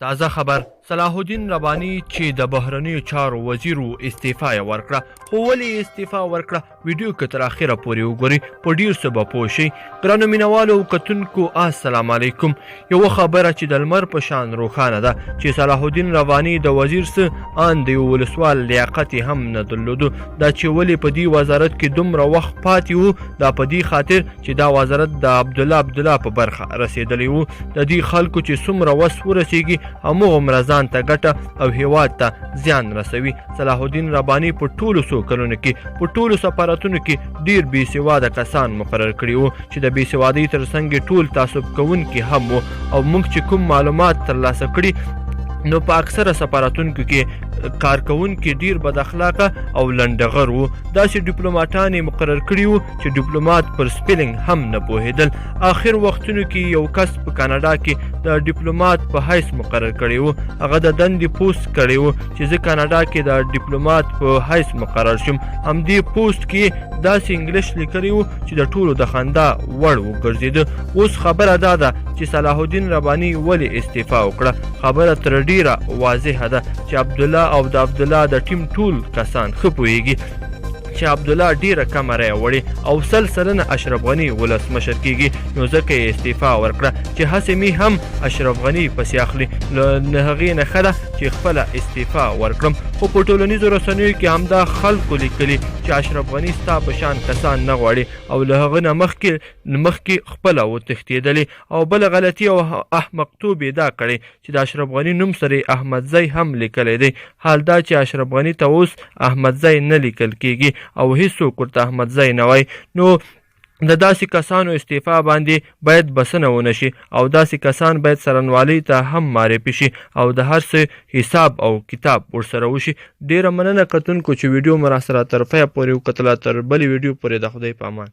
تازه خبر صلاح الدین رباني چې د بهرنیو چارو وزیر استعفا یې ورکړه، خو ولې استعفا ورکړه ویډیو کې تر اخره پورې وګورئ، په ډېر څه به پوه شئ. ګرانو مینوالو او کتونکو السلام علیکم. یوه خبره چې د لمر په شان روښانه ده چې صلاح الدین رباني د وزیر څه ان د یو ولسوال لیاقت هم نه درلودو. دا چې ولې په دې وزارت کې دومره وخت پاتې و، دا په دې خاطر چې دا وزارت د عبدالله په برخه رسېدلی و. د دې خلکو چې څومره وس ورسېږي همغومره ځان ته ګټه او هیواد ته زیان رسوي. صلاح الدین رباني په ټولو څو کلونو کې په ټولو سفارتونو کې ډیر بې سواده کسان مقرر کړي وو چې د بې سوادۍ تر څنګ ټول تعصب کوونکي هم وو، او موږ چې کوم معلومات ترلاسه کړي نو په اکثره سفارتونو کې کارکوونکي ډیر بد اخلاقه او لنډغر وو. داسې ډیپلوماټان یې مقرر کړي وو چې ډیپلوماټ پر سپیلنګ هم نه پوهېدل. آخر وختونو کې یو کس په کاناډا کې د ډیپلوماټ په حیث مقرر کړی وو. هغه د دندې پوسټ کړی وو چې زه کاناډا کې د ډیپلوماټ په حیث مقرر شم. همدې پوسټ کې داسې انګلیش لیکلی وو چې د ټولو د خندا وړ وګرځېده. اوس خبره دا ده چې صلاح الدین رباني ولې استعفا وکړه. خبره تر ډیره واضحه ده چې عبدالله او د عبدالله د ټیم ټول کسان ښه پوهیږي چې عبدالله ډیره کمه رایه وړي او 100 سلنه اشرف غني ولسمشر کیږي، نو ځکه یې استعفا ورکړه چې هسې مې هم اشرف غني پسې اخلي. له هغې نه ښه ده چې خپله استعفا ورکړم. خو په ټولنیزو رسنیو کې همدا خلکو لیکلي چې اشرف غني ستا په شان کسان نه غواړي، او له هغه نه مخکې خپله وتښتېدلې. او بله غلطي او احمقتوب یې دا کړی چې د اشرف غني نوم سره احمدزی هم لیکلی دی. حال دا چې اشرف غني ته اوس احمدزی نه لیکل کیږي او هیڅوک ورته احمدزی نه وایي. نو د داسې کسانو استعفا باندې باید بسنه ونه شي، او داسې کسان باید څارنوالۍ ته هم معرفي شي او د هر څه حساب او کتاب ورسره وشي. ډیره مننه کتونکو چې ویډیو مو راسره تر پایه پورې وکتله. تر بلې ویډیو پورې د خدای په امان.